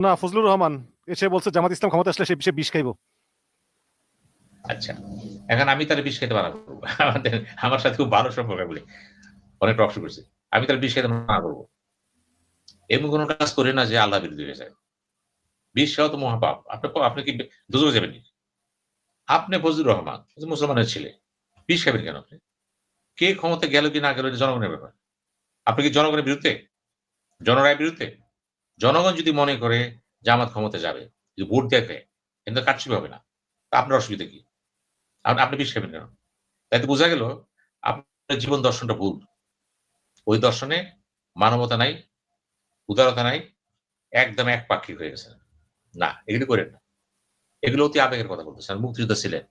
না, ফজলুর রহমান এসে বলছে জামাত ইসলাম ক্ষমতা আসলে সে বিষ খাইবো। আচ্ছা, এখন আমি তাহলে বিষ খেতে মানা করবো। আমার সাথে খুব ভালো সম্পর্ক বলে অনেক রক্ত করছে, আমি তাহলে বিষ খেতে মানা করবো। এমন কোনো কাজ করি না যে আল্লাহ বিরোধী হয়ে যায়। বিষ খাওয়া তো মহাপাপ। আপনি কি দোজখে যাবেন? আপনি ফজলুর রহমান মুসলমানের ছেলে, বিষ খাবেন কেন আপনি? কে ক্ষমতা গেল কি না গেল এটা জনগণের ব্যাপার। আপনি কি জনগণের বিরুদ্ধে, জনরায়ের বিরুদ্ধে? জনগণ যদি মনে করে জামাত ক্ষমতা যাবে, যদি ভোট দেখে, কিন্তু কারচুপি হবে না, তা আপনার অসুবিধা কি? আপনি বিষ খাবেন কেন? তাই তো বোঝা গেল আপনার জীবন দর্শনটা ভুল। ওই দর্শনে মানবতা নাই, উদারতা নাই, একদম একপাক্ষিক হয়ে গেছেন। না, এগুলো করেন না। এগুলো অতি আবেগের কথা বলতেছেন। মুক্তিযোদ্ধা ছিলেন,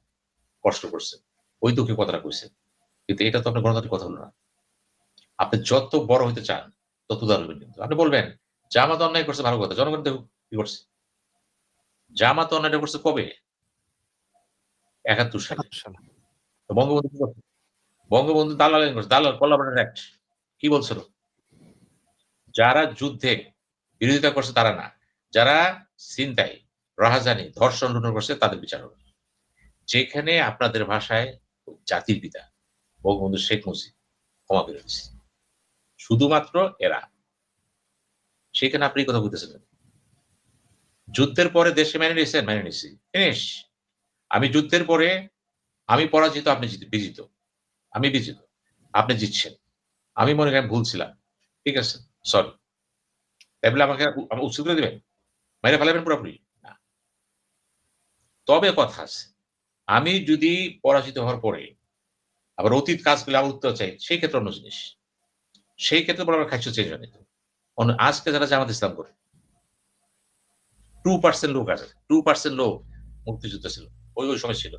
কষ্ট করছেন, ওই দুঃখের কথাটা কইছেন। কিন্তু এটা তো আপনার গণতান্ত্রিক কথা হলো না। আপনি যত বড় হইতে চান, তত উদার হইবেন কিন্তু। আপনি বলবেন, জামাত অন্যায় করছে ভালো কথা। জনগণ দেখুক কি করছে। জামাত অন্যায়টা করছে কবে? ৭১ সালে। ৭১ সালে। তো বঙ্গবন্ধু কি করছে? বঙ্গবন্ধু দালালি করছে। দালাল কোলাবরেটর অ্যাক্ট। কি বলছিল? যারা যুদ্ধে বিরোধিতা করছে তারা না। যারা ছিনতাই, রাহাজানি, ধর্ষণ, লুণ্ঠন করছে তাদের বিচার হবে। যেখানে আপনাদের ভাষায় জাতির পিতা বঙ্গবন্ধু শেখ মুজিব ক্ষমা করে দিছে। শুধুমাত্র এরা। সেখানে আপনি এই কথা বলতেছেন কেন? যুদ্ধের পরে দেশে মেনে নিয়েছেন? মেনে নিছি। ফিনিশ। আমি যুদ্ধের পরে আমি পরাজিত, আপনি বিজিত। আমি বিজিত। আপনি জিতছেন। আমি মনে করি আমি ভুল ছিলাম। ঠিক আছে? সরি। তাই বলে আমাকে উচ্ছেদ করে দিবেন? মাইরে ফেলাবেন পুরোপুরি? না। তবে কথা আছে। আমি যদি পরাজিত হওয়ার পরে আবার অতীত কাজগুলো আবার উত্তর চাই, সেই ক্ষেত্রে অন্য জিনিস। সেই ক্ষেত্রে বড় আমার খাদ্য চেঞ্জ হয়নি তো। আজকে যারা জামাত ইসলাম করে 2% লোক আছে। 2% লোক মুক্তিযুদ্ধ ছিল। ওই সময় ছিল।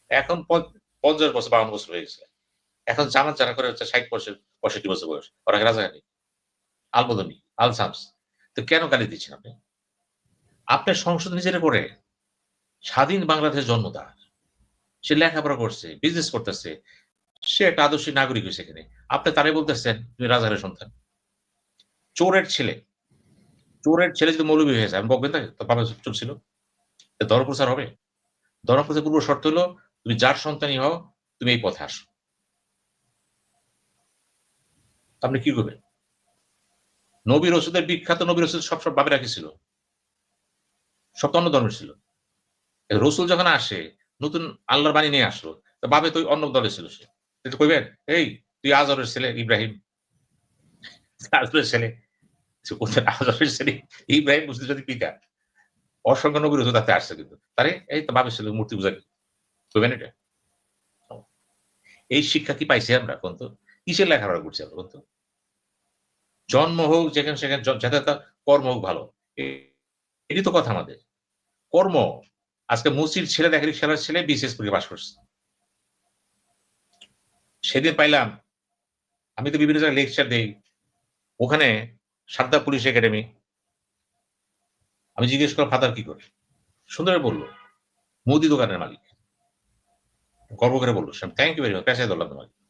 এখন ৫০ বছর ৫২ বছর হয়ে গেছে। এখন জামাত যারা করে হচ্ছে ৬০ বছর ৬৫ বছর বয়স। ওরা রাজাকারী, আলবদনী, আল শামস। তো কেন গালি দিচ্ছেন আপনি? আপনার সংসদ নিজেরা করে। স্বাধীন বাংলাদেশের জন্ম তার। সে লেখাপড়া করছে, বিজনেস করতেছে। সে একটা আদর্শ নাগরিক হইছে এখানে। আপনি তারাই বলতেছেন তুমি রাজাকারের সন্তান। চোরের ছেলে। চোরের ছেলে যদি মৌলবি হয়ে যায়, আমি বকবেন তাকে? তার বাবা চোর ছিল। ধর্মপ্রচার হবে? ধর্মপ্রচার পূর্ব শর্ত হলো তুমি যার সন্তানই হও, তুমি এই পথে আসো। আপনি কি করবেন? নবী রাসূলের বিখ্যাত নবী রাসূল সব বাপেরা কি ছিল? সব তো অন্য ধর্মের ছিল। রসুল যখন আসে, নতুন আল্লাহর বাণী নিয়ে আসলো। তো বাবে তো অন্য দলে ছিল সে। একটু কইবেন, "এই তুই আজরের ছেলে ইব্রাহিম, আজরের ছেলে, আজরের ছেলে ইব্রাহিম মুসলিম জাতির পিতা। অসংখ্য নবী রাসূল তাতে আসছে কিন্তু। তারে এই তো বাপের ছেলে মূর্তি পূজা কইবেন এটা?" এই শিক্ষা কি পাইছি আমরা কোন তো? কিসের লেখাপড়া করছি আমরা কোন তো? জন্ম হোক যেখানে সেখানে যাতে তার কর্ম হোক ভালো। এটাই তো কথা আমাদের। কর্ম। আজকে মুসির ছেলে দেখা রিকশাওয়ালার ছেলে বিসিএস পরীক্ষা পাস করছে। সেদিন পাইলাম, আমি তো বিভিন্ন জায়গায় লেকচার দেই। ওখানে সারদা পুলিশ একাডেমি। আমি জিজ্ঞেস করলাম, "ফাদার কি করে?" সুন্দর বলল, "মুদি দোকানের মালিক।" গর্ব করে বলল, "থ্যাংক ইউ ভেরি মাচ, পেশায় ধরলাম তোমাকে।"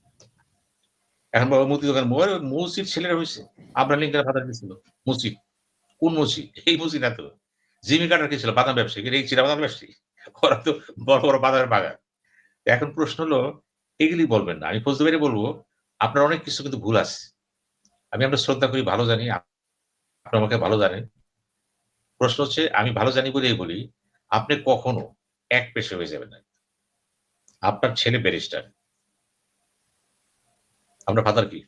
এখন বাবা মুদি দোকান মসজিদ ছেলেরা হইছে। আব্রাহাম লিঙ্কনের ফাদার কি ছিল? মসজিদ। কোন মসজিদ? এই মসজিদ না তো। জিমি কার্টার কি ছিল? বাদাম ব্যবসায়ী। এই চীনা বাদাম ব্যবসায়ী। ওরা তো বড়, বড় বাদামের বাগান। এখন প্রশ্ন হলো, এগুলি বলবেন না। আমি ফজলু ভাইরে বলব, আপনার অনেক কিছু কিন্তু ভুল আছে। আমি আপনার শ্রদ্ধা করি, ভালো জানি। আপনি আমাকে ভালো জানেন। প্রশ্ন হচ্ছে আমি ভালো জানি বলেই বলি, আপনি কখনো এক পেশে হয়ে যাবেন না। আপনার ছেলে ব্যারিস্টার। আপনার ফাদার কি?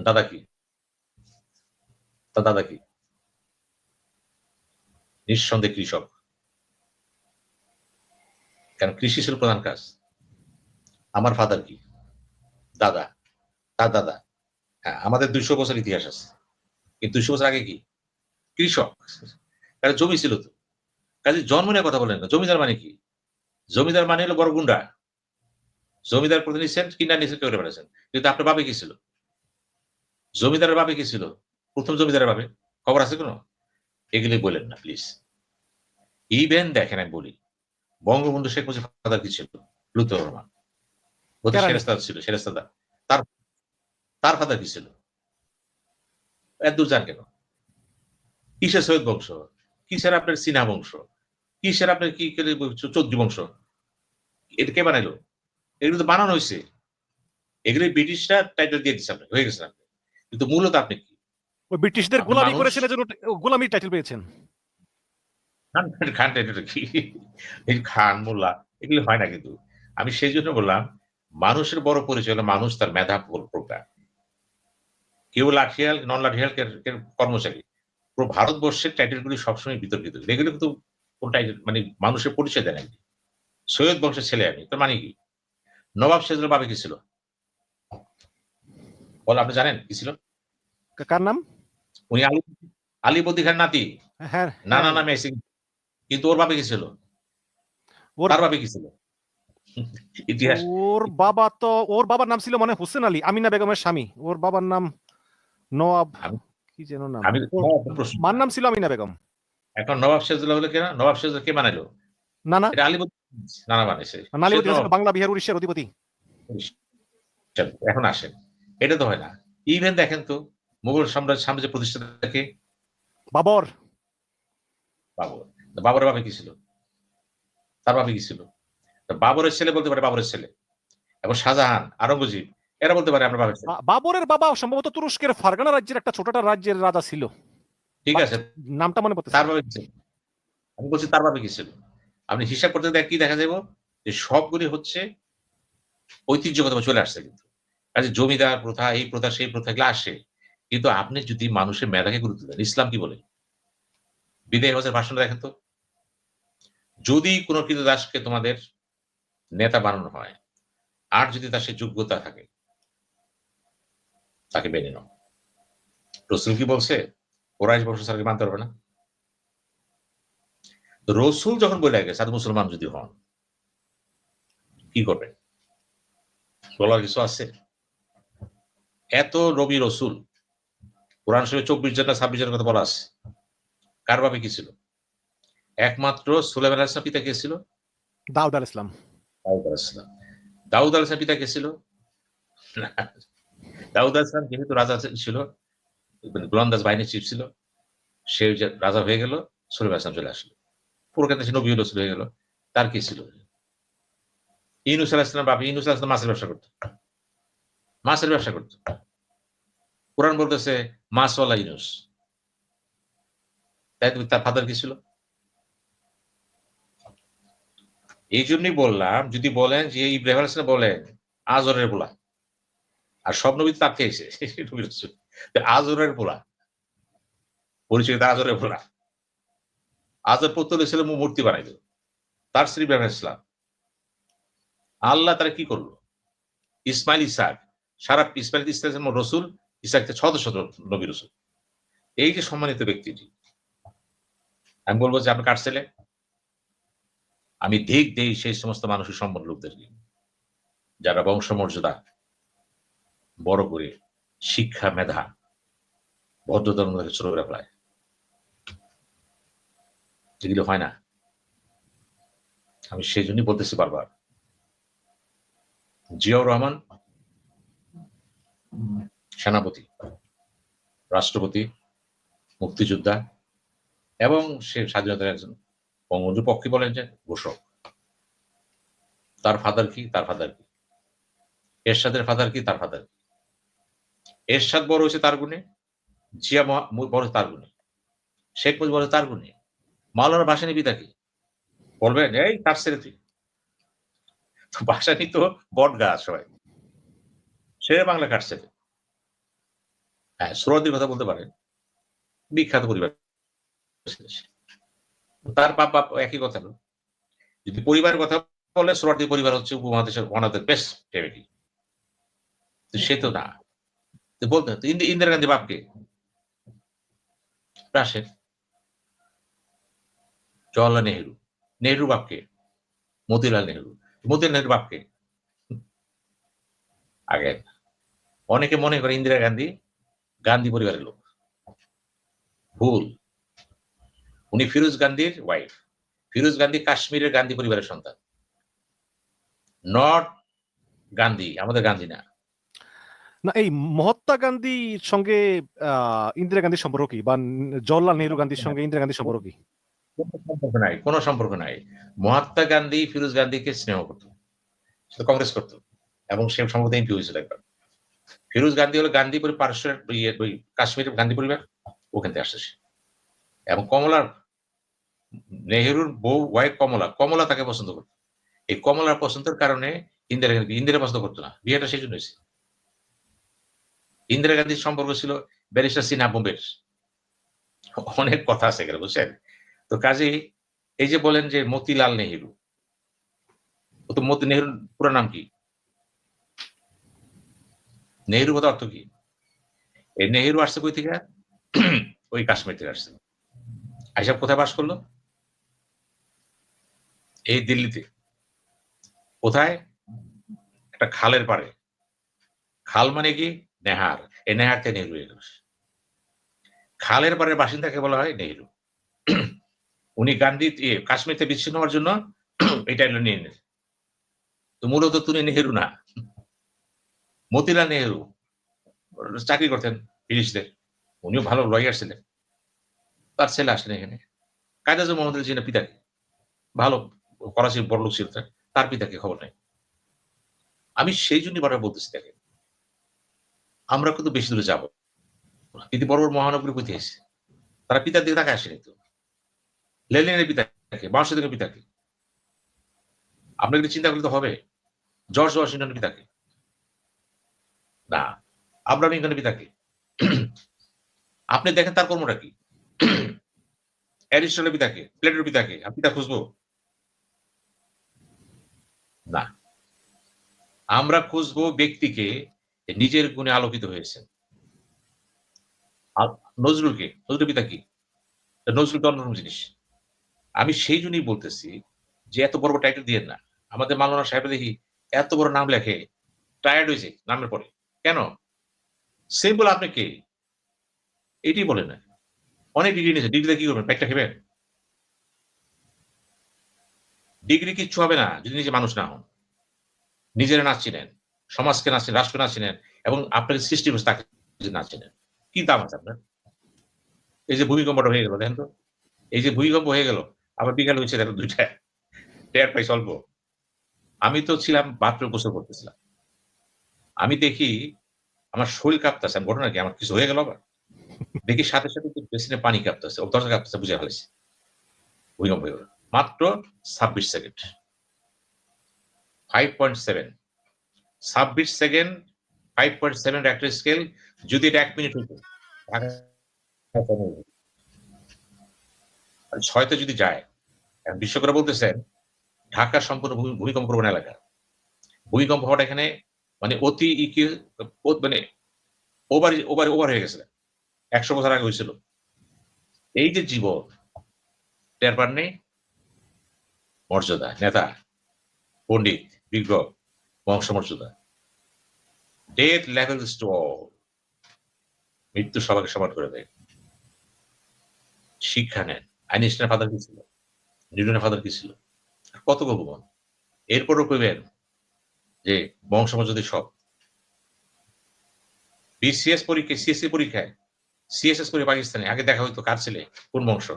দাদা কি? তার দাদা কি? নিঃসন্দেহে কৃষক। কারণ কৃষি ছিল প্রধান কাজ। আমার ফাদার কি? দাদা। তার দাদা। হ্যাঁ, আমাদের ২০০ বছর ইতিহাস আছে। কিন্তু ২০০ বছর আগে কি? কৃষক। কারণ জমি ছিল তো। কাজে জন্ম নিয়ে কথা বলেন না। জমিদার মানে কি? জমিদার মানে হলো বড় গুন্ডা। জমিদার প্রতি নিছেন, কিনা নিছেন কেউ বেড়াচ্ছেন। কিন্তু আপনার বাপে কি ছিল? জমিদারের বাপে কি ছিল? ১ম জমিদারের বাপে। খবর আছে কোন? এগুলি বলেন না প্লিজ। ইভেন দেখেন আমি বলি, বঙ্গবন্ধু শেখ মুজিবুর ফাদার কি ছিল? লুৎফর রহমান। ও তো কেরানি। সেরেস্তাদ ছিল, সেরেস্তাদা। তার তার ফাদার কি ছিল? এতদূর যান কেন? কিসের সৈয়দ বংশ, কিসের আপনার সিনহা বংশ, কিসের আপনার কি চৌধুরী বংশ, এটা কে বানাইলো? এগুলো তো বানানো হয়েছে, এগুলো ব্রিটিশরা টাইটেল দিয়ে দিচ্ছে আপনাকে, হয়ে গেছে আপনি। কিন্তু মূলত আপনি কি? ওই ব্রিটিশদের আপনি গোলামি মানুষ, করেছেন, এজন্য গোলামির টাইটেল পেয়েছেন। খান টাইটেল কি? এই খান মোল্লা এগুলো হয় না কিন্তু। আমি সেই জন্য বললাম, মানুষের বড় পরিচয় হলো মানুষ তার মেধা প্রজ্ঞা। কেউ লাঠিয়াল, নন লাঠিয়াল, কেউ কর্মচারী। পুরো ভারতবর্ষের টাইটেল গুলি সবসময় বিতর্কিত। এগুলো কিন্তু কোন টাইটেল মানে মানুষের পরিচয় দেয় না। সৈয়দ বংশের ছেলে আমি, তার মানে কি? নবাব সিরাজের বাবা কি ছিল? বল, আপনি জানেন কি ছিল? কার নাম? উনি আলীবর্দী খান নাতি, হ্যাঁ নানা হ্যাঁ, নামে এসে, কিন্তু ওর বাবা কি ছিল? ওর তার বাবা কি ছিল? ইতিহাস। ওর বাবার নাম ছিল মনে হয় হোসেন আলী, আমিনা বেগমের স্বামী। ওর বাবার নাম নওয়াব, আমি কি যেন নাম, আমি ওর প্রশ্ন, মার নাম ছিল আমিনা বেগম। এখন নবাব সিরাজউদ্দৌলা হলো কেনা? নবাব সিরাজ কে বানাইলো? নানা, এটা আলীবর্দী নানা বানাইছে। নালিবতী সেজন্য ছিল বাংলা বিহার উড়িষ্যার অধিপতি। এখন আসেন, এটা তো হয় না। ইভেন দেখেন তো, মুঘল সাম্রাজ্য প্রতিষ্ঠাতা কে? বাবর। বাবর। বাবরের বাবা কি ছিল? তার বাবা কি ছিল? বাবরের ছেলে বলতে পারে বাবরের ছেলে, এবং শাহজাহান, আরঙ্গজেব, এরা বলতে পারে আমরা বাবার ছেলে। বাবরের বাবা সম্ভবত তুরস্কের ফারগানা রাজ্যের একটা ছোটটা রাজ্যের রাজা ছিল, ঠিক আছে, নামটা মনে পড়তেছে তার না। বাবা কি ছিল? আমি বলছি তার বাবা কি ছিল? আপনি হিসাব করতে কি দেখা যাব, যে সবগুলি হচ্ছে ঐতিহ্যগত চলে আসছে কিন্তু। কাজে জমিদার প্রথা, এই প্রথা, সেই প্রথা এগুলো আসে। কিন্তু আপনি যদি মানুষের মেধাকে গুরুত্ব দেন, ইসলাম কি বলে? বিদায় হজের ভাষণ দেখেন তো, যদি কোন কৃতদাসকে তোমাদের নেতা বানানো হয়, আর যদি তার সে যোগ্যতা থাকে, তাকে মেনে নাও। রসুল কি বলছে? কোরাইশ বংশ ছাড়া মানতে পারবে না। রসুল যখন বলে গেছে আর মুসলমান যদি হন, কি করবে? বলার কিছু আছে? এত নবী রসুল, কোরআন শরীফে 24 জন না 26 জনের কথা বলা আছে। কার বাবা কি ছিল? একমাত্র সুলাইমান আলাইহিস সালাম পিতা কে ছিল? দাউদ আলাইহিস সালাম। দাউদ আলাইহিস সালাম। দাউদ আলাইহিস সালাম পিতা কে ছিল? দাউদ আলাইহিস সালাম যেহেতু রাজা ছিল, গোলন্দাজ বাহিনীর চিফ ছিল, সে যে রাজা হয়ে গেল, সুলাইমান আলাইহিস সালাম চলে আসলো। পুরো ক্ষেত্রে সে নবী রসুল হয়ে গেল। তার কি ছিল? ইউনূস আলাইহিস সালাম বাবা, ইউনূস আলাইহিস সালাম মাছের ব্যবসা করত। মাছের ব্যবসা করত। কোরআন বলতেছে মাছওয়ালা ইউনূস। তাই তার ফাদার কি ছিল? এই জন্যই বললাম, যদি বলেন যে ইব্রাহিম আলাইহিস সালাম বলেন আজরের পোলা, আর সব নবী তার থেকে এসে নবী রাসূল। আজরের পোলা, পরিচয় তার আজরের পোলা। আজর পুত্র ছিল মূর্তি বানাইল। তার স্ত্রী ইব্রাহিম আলাইহিস সালাম। আল্লাহ তারা কি করলো? ইসমাইল, ইসহাক, সারা ইসমাইল ইসলাম রসুল, ইসহাক শত শত নবী রসুল। এই যে সম্মানিত ব্যক্তিটি, আমি বলবো যে আপনি কার ছেলে? আমি ধিক দেই সেই সমস্ত মানুষের সম্মান লোকদেরকে, যারা বংশমর্যাদা বড় করে, শিক্ষা, মেধা, ভদ্রতার মধ্যে ছোট করে ফেলায়। যেগুলো হয় না। আমি সেই জন্যই বলতেছি বারবার, জিয়াউর রহমান সেনাপতি, রাষ্ট্রপতি, মুক্তিযোদ্ধা, এবং সে স্বাধীনতার একজন বঙ্গবন্ধুর পক্ষে বলেন যে ঘোষক। তার ফাদার কি? তার ফাদার কি? এরশাদের ফাদার কি? তার ফাদার কি? এরশাদ বড় হয়েছে তার গুণে, জিয়া বড় হয়েছে তার গুণে, শেখ মুজিব বড় হয়েছে তার গুণে। মাওলানা ভাসানী পিতা কি? বলবেন এই তার ছেলে তুই। ভাসানী তো বট গাছ হয়, সে বাংলা কার ছেলে। হ্যাঁ, সুরদির কথা বলতে পারেন, বিখ্যাত পরিবার। তার বাপ একই কথা। যদি পরিবারের কথা বলে, সোহরাওয়ার্দী পরিবার হচ্ছে উপমহাদেশের one of the best family. সে তো না। বলতে ইন্দিরা গান্ধী বাপকে আসেন, জওয়াহরলাল নেহরু, নেহরু বাপকে, মতিলাল নেহরু, মতিলাল নেহরু বাপকে। আগে অনেকে মনে করে ইন্দিরা গান্ধী গান্ধী পরিবারের লোক। ভুল। উনি ফিরোজ গান্ধীর ওয়াইফ। ফিরোজ গান্ধী কাশ্মীরের গান্ধী পরিবারের সন্তান, নট গান্ধী, আমাদের গান্ধী না। না এই মহাত্মা গান্ধীর সঙ্গে ইন্দিরা গান্ধীর সম্পর্ক কি, বা জওহরলাল নেহরু গান্ধীর সঙ্গে ইন্দিরা গান্ধীর সম্পর্ক কি? কোনো সম্পর্ক নাই। মহাত্মা গান্ধী ফিরোজ গান্ধীকে স্নেহ করত, সে কংগ্রেস করত, এবং সে সম্ভবত এমপি হয়েছিল একবার। ফিরোজ গান্ধী হলো গান্ধী পারস্যের কাশ্মীরের গান্ধী পরিবার, ওখান থেকে আসছে সে। এবং কমলার নেহেরুর বউ ওয়াইফ কমলা তাকে পছন্দ করত। এই কমলার পছন্দের কারণে ইন্দিরা পছন্দ করতো না, বিয়েটা সেই জন্য হয়েছে। ইন্দিরা গান্ধীর সম্পর্ক ছিল ব্যারিস্টার সিনহা বোম্বের। অনেক কথা আছে এখানে, বুঝছেন? তো কাজেই এই যে বলেন যে মতিলাল নেহেরু, ও তো নেহেরুর পুরো নাম কি? নেহেরু কথা অর্থ কি? এই নেহেরু আসছে কই থেকে? ওই কাশ্মীর থেকে আসছে। আইসব কোথায় বাস করলো? এই দিল্লিতে। কোথায়? একটা খালের পাড়ে। খাল মানে কি? নেহার। এই নেহার থেকে নেহেরু হয়ে গেল। খালের পাড়ের বাসিন্দাকে বলা হয় নেহেরু। উনি গান্ধী কাশ্মীর থেকে বিচ্ছিন্ন হওয়ার জন্য এটা নিয়ে নেন। তো মূলত তুমি নেহেরু না, মতিলাল নেহেরু চাকরি করতেন ব্রিটিশদের, উনিও ভালো লয়ার ছিলেন। তার ছেলে আসেন এখানে, কায়দা মোহাম্মদ আলী জিন্নাহ পিতাকে, ভালো করাচির বড়লোক ছিল, তার পিতাকে খবর নেই। আমি সেই জন্যই বারবার বলতেছি, দেখেন আমরা কিন্তু বেশি দূরে যাবো, কিন্তু বড় বড় মহানগরী কোথায় এসে তারা পিতার দিকে তাকে আসেনি তো। লেনিনের পিতাকে, মাওসেতুংয়ের পিতাকে আপনাকে চিন্তা করলে তো হবে। জর্জ ওয়াশিংটনের পিতাকে না, আব্রাহাম লিঙ্কনের পিতাকে আপনি দেখেন তার কর্মটা কি। অ্যারিস্টটলের পিতাকে, প্লেটোর পিতাকে আমি পিতা খুঁজবো না, আমরা খুঁজবো ব্যক্তিকে নিজের গুণে আলোকিত হয়েছেন। নজরুলকে, নজরুল পিতা কি? নজরুল তো অন্যরকম জিনিস। আমি সেই জন্যই বলতেছি যে এত বড় বড় টাইটেল দিয়ে না। আমাদের মাওলানা সাহেব দেখি এত বড় নাম লেখে, টায়ার্ড হয়েছে নামের পরে। কেন? সিম্পল, আপনি কে এটাই বলেন না। অনেক ডিগ্রি নিয়েছে, ডিগ্রিতে কি করবেন? পেটটা খেবেন? ডিগ্রি কিচ্ছু হবে না যদি নিজে মানুষ না হন, নিজেরা না চিনেন, সমাজকে না চিনেন, রাষ্ট্র না চিনেন, এবং আপনার সৃষ্টি তাকে না চিনেন, কি দাম আছে আপনার? এই যে ভূমিকম্পটা হয়ে গেল, দেখেন তো, এই যে ভূমিকম্প হয়ে গেল, আবার বিকাল হয়েছে দেখো 2টা, টের পাই অল্প। আমি তো ছিলাম বাথরুম গোসল করতেছিলাম, আমি দেখি আমার শরীর কাঁপতেছে। ঘটনা কি, আমার কিছু হয়ে গেল আবার? দেখি সাথে সাথে বেসিনে পানি কাঁপতেছে, ও দরজা কাঁপতেছে, বুঝে ফেলেছি ভূমিকম্প হয়ে গেল। মাত্র 26 সেকেন্ড, 5.7, 26 সেকেন্ড, 5.7 রেক্টার স্কেল। যদি এটা 1 মিনিট হইতো, 6তে যদি যায়, বিশ্বকরা বলতেছেন ঢাকা সম্পূর্ণ ভূমিকম্প প্রবণ এলাকা। ভূমিকম্প হওয়াটা এখানে মানে অতি মানে ওভার ওভার ওভার হয়ে গেছে, 100 বছর আগে হয়েছিল। এই যে জীবন টের পান নেই, মর্যাদা, নেতা, পণ্ডিত, বিজ্ঞ, বংশমর্যাদা, ডেথ লেভেলস টু অল, মৃত্যু সবাইকে সমান করে দেয়। শিক্ষা নেন। আইনস্টাইনের ফাদার কি ছিল? নিউটনের ফাদার কি ছিল? কত গভীর। এরপরও কইবেন যে বংশমর্যাদা সব। বিসিএস পরীক্ষায়, সিএসসি পরীক্ষায়, সিএসএস করে পাকিস্তানে আগে দেখা হইতো কার ছেলে কোন বংশ।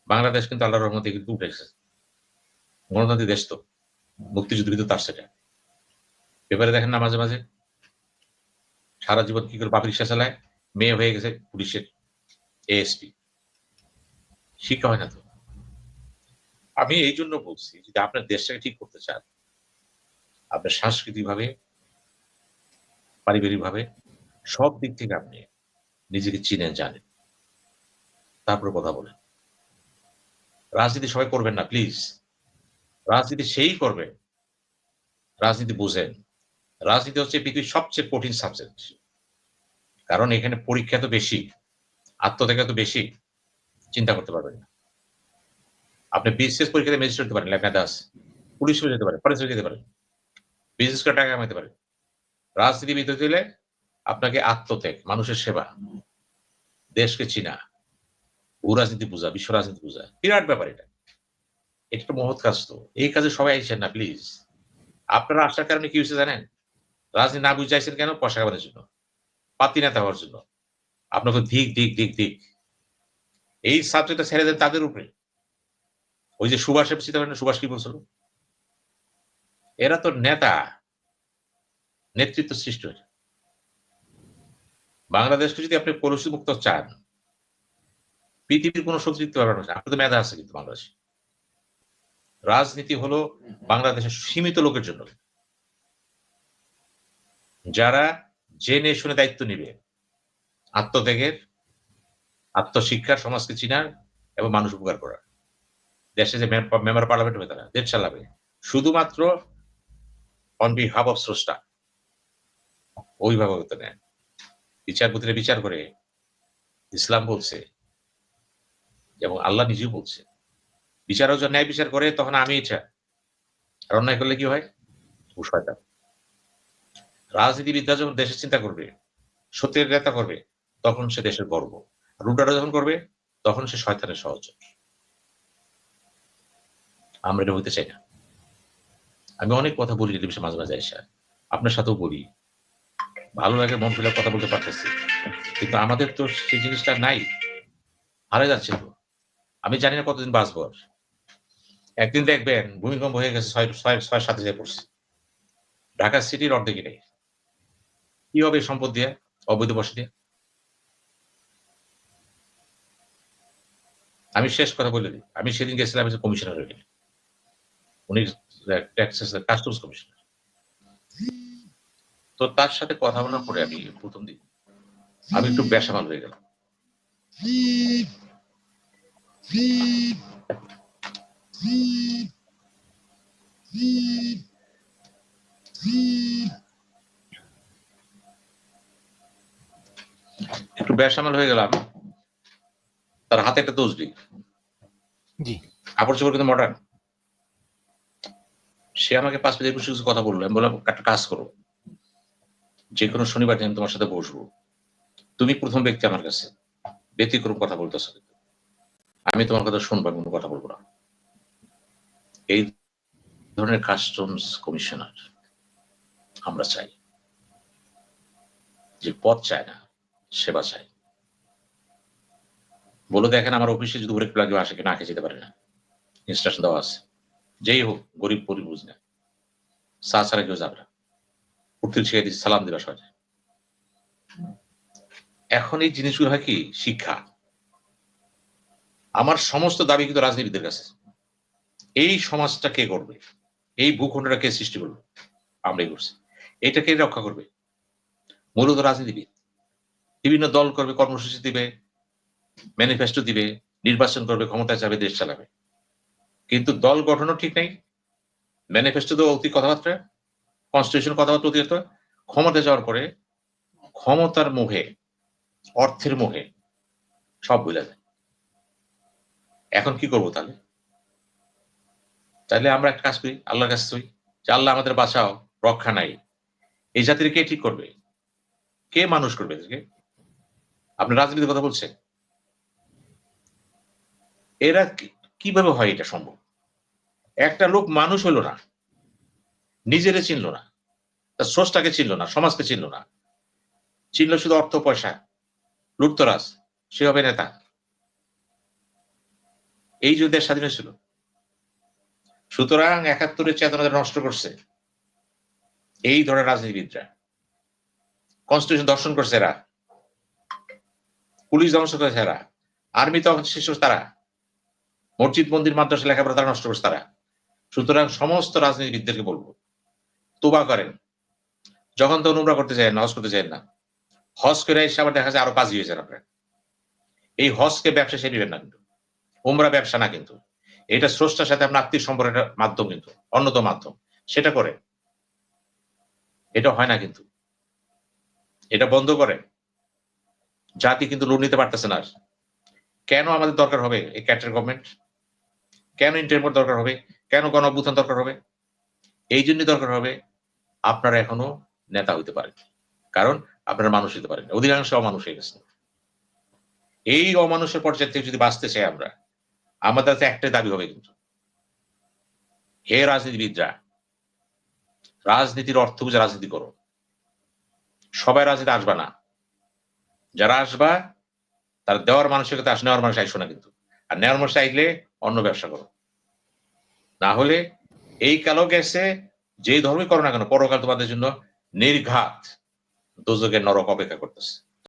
বাংলাদেশ কিন্তু আল্লাহর রহমতে কিন্তু উঠে এসেছে, গণতান্ত্রিক দেশ তো, মুক্তিযুদ্ধ কিন্তু তার সেটা। পেপারে দেখেন না মাঝে মাঝে, সারা জীবন কি করে বাপের রিক্সা চালায়, মেয়ে হয়ে গেছে পুলিশের এএসপি। শিক্ষা হয় না তো। আমি এই জন্য বলছি, যদি আপনার দেশটাকে ঠিক করতে চান, আপনার সাংস্কৃতিক ভাবে, পারিবারিক ভাবে, সব দিক থেকে আপনি নিজেকে চিনেন, জানেন, তারপরে কথা বলেন। রাজনীতি সবাই করবেন না প্লিজ। রাজনীতি সেই করবে, রাজনীতি বুঝেন। রাজনীতি হচ্ছে পৃথিবীর সবচেয়ে কঠিন সাবজেক্ট, কারণ এখানে পরীক্ষা তো বেশি, আত্মত্যাগ তো বেশি, চিন্তা করতে পারবেন না। আপনি বিসিএস পরীক্ষাতে ম্যাজিস্ট্রেট হতে পারেন, লেখা দাস, পুলিশ হয়ে যেতে পারেন, ফরেস্ট হয়ে যেতে পারেন, বিজনেস করে টাকা কামাইতে পারেন। রাজনীতিবিদ হতে হলে আপনাকে আত্মত্যাগ, মানুষের সেবা, দেশকে চিনা, ভূ রাজনীতি বোঝা, বিশ্ব রাজনীতি বোঝা, বিরাট ব্যাপার এটা। এটা তো মহৎ কাজ। তো এই কাজে সবাই আইসেন না প্লিজ। আপনারা আসার কারণে কি হয়েছে জানেন? রাজনীতি না বুঝাইছেন কেন? পয়সা কামানোর জন্য। পাতি নেতা হওয়ার জন্য। আপনাকে ধিক ধিক ধিক ধিক। এই সাবজেক্টটা ছেড়ে দেন তাদের উপরে। ওই যে সুভাষের চিন্তা করেন, সুভাষ কি বলছিল? এরা তো নেতা, নেতৃত্ব সৃষ্টি হয়েছে। বাংলাদেশকে যদি আপনি কলুষিত মুক্ত চান, পৃথিবীর কোন শক্তি দিতে পারবে না। আপনাদের মেধা আছে কিন্তু বাংলাদেশে। রাজনীতি হলো বাংলাদেশের সীমিত লোকের জন্য, যারা জেনে শুনে দায়িত্ব নিবে, আত্মত্যাগের, আত্মশিক্ষার, সমাজকে চিনার এবং মানুষ উপকার করার। দেশে যে মেম্বার পার্লামেন্ট হবে তারা দেশ চালাবে শুধুমাত্র অন বিহাফ অফ স্রষ্টা। ওইভাবে হতে নেয় বিচারপতিরা বিচার করে। ইসলাম বলছে এবং আল্লাহ নিজেও বলছে, বিচারক যখন ন্যায় বিচার করে তখন আমি ইচ্ছা, আর অন্যায় করলে কি হয়? ও শয়তান। রাজনীতিবিদরা যখন দেশের চিন্তা করবে, সত্যের নেতা করবে, তখন সে দেশের গর্ব। আর উল্টাটা যখন করবে তখন সে শয়তানের সহযোগ। আমরা এটা হইতে চাই না। আমি অনেক কথা বলি এই বিষয়ে মাঝে মাঝে এসে, আপনার সাথেও বলি, ভালো লাগে, মন খুলে কথা বলতে পারতেছি, কিন্তু আমাদের তো সেই জিনিসটা নাই, হারে যাচ্ছে তো। আমি জানি না কতদিন বাঁচবো। একদিন দেখবেন ভূমিকম্প হয়ে গেছে, ছয় সাথে যে পড়ছে, ঢাকা সিটির অর্ধেকই নেই। কি হবে সম্পদ দিয়ে, অবৈধ বসে দিয়ে? আমি শেষ কথা বলে দিই, আমি সেদিন গেছিলাম কমিশনার হয়ে, উনি কাস্টমস কমিশনার। তো তার সাথে কথা বলার পরে আমি প্রথম দিন আমি একটু বেসামাল হয়ে গেলাম। একটু বেসামাল হয়ে গেলাম। তার হাতে একটা তসবি, জি, কাপড় চোপড় কিন্তু মডার্ন। সে আমাকে 5 মিনিট কিছু কথা বললো। আমি বললাম, একটা কাজ করো, যে কোনো শনিবার দিন তোমার সাথে বসবো, তুমি প্রথম ব্যক্তি আমার কাছে, ব্যতিক্রম কথা বলতেছো, আমি তোমার কথা শুনবো, কোনো কথা বলবো না। এই ধরনের কাস্টমস কমিশনার আমরা চাই, যে পদ চায় না, সেবা চাই। বলে দেখেন আমার অফিসে যদি একটু লাগে আসে কি না খেয়ে যেতে পারে না, ইনস্ট্রাকশন দেওয়া আছে, যেই হোক, গরিব পরিব বুঝ না, চা ছাড়া কেউ যাবে না, উঠতে শিখে দিচ্ছে, সালাম দিবা সহজে। এখন এই জিনিসগুলো হয় কি শিক্ষা। আমার সমস্ত দাবি কিন্তু রাজনীতিবিদের কাছে। এই সমাজটা কে করবে, এই ভূখণ্ডটা কে সৃষ্টি করবে? আমরাই করছি। এটা কে রক্ষা করবে? মূলত রাজনীতিবিদ। বিভিন্ন দল করবে, কর্মসূচি দিবে, ম্যানিফেস্টো দিবে, নির্বাচন করবে, ক্ষমতায় যাবে, দেশ চালাবে। কিন্তু দল গঠনও ঠিক নেই, ম্যানিফেস্টো তো অতি কথাবার্তা, কনস্টিটিউশন কথাবার্তা অতিরিক্ত, ক্ষমতা যাওয়ার পরে ক্ষমতার মোহে, অর্থের মোহে সব ভুলে যায়। এখন কি করবো তাহলে? তাহলে আমরা একটা কাজ করি, আল্লাহর কাছে করি যে আল্লাহ আমাদের বাঁচাও, রক্ষা নাই। এই জাতির কে ঠিক করবে? কে মানুষ করবে এদেরকে? আপনি রাজনীতির কথা বলছেন, এরা কিভাবে হয় এটা সম্ভব? একটা লোক মানুষ হলো না, নিজেরে চিনল না, তার স্রষ্টাকে চিনল না, সমাজকে চিনল না, চিনল শুধু অর্থ পয়সা, লুটতরাজ, সে হবে নেতা। এই যে দেশ স্বাধীন ছিল। সুতরাং ৭১-এর চেতনা নষ্ট করছে এই ধরনের রাজনীতিবিদরা, কনস্টিটিউশন দর্শন করছে এরা, পুলিশ ধ্বংস করেছে এরা, আর্মি তখন শেষ তারা, মসজিদ মন্দির মাদ্রাসা লেখাপড়া তারা নষ্ট করছে তারা। সুতরাং সমস্ত রাজনীতিবিদদেরকে বলবো, তোবা করেন, যখন তখন উমরা করতে চাই না, হজ করতে চাই না, হজ করে এসে আবার দেখা যায় আরো কাজী হয়েছেন আপনার। এই হজকে ব্যবসা সে নেবেন না, কিন্তু উমরা ব্যবসা না, কিন্তু এটা স্রষ্টার সাথে আপনার আত্মীয় সম্পর্কের মাধ্যম, কিন্তু অন্যতম মাধ্যম, সেটা করে। এটা হয় না, কিন্তু এটা বন্ধ করে। জাতি কিন্তু লোন নিতে পারতেছে না। কেন আমাদের দরকার হবে এই ক্যাটের গভর্নমেন্ট? কেন ইন্টারভিউ দরকার হবে? কেন গণ অভ্যুত্থান দরকার হবে? এই জন্যই দরকার হবে আপনারা এখনো নেতা হইতে পারেন, কারণ আপনারা মানুষ হইতে পারেন, অধিকাংশ অমানুষ হয়ে গেছে। এই অমানুষের পর্যায়ে থেকে যদি বাঁচতে চাই আমরা, আমাদের তো একটাই দাবি হবে, কিন্তু হে রাজনীতিবিদরা, রাজনীতির অর্থ বুঝে রাজনীতি করো। সবাই রাজনীতি আসবে না, যারা আসবা তার দেওয়ার মানসিকতা আসে, নেওয়ার মানুষ আইসো না কিন্তু। আর নেওয়ার মানুষ চাইলে অন্য ব্যবসা করো, না হলে এই কালো গেছে যেই ধর্মই করো না কেন, পরকাল তোমাদের জন্য নির্ঘাত দোজকের নরক অপেক্ষা করতেছে।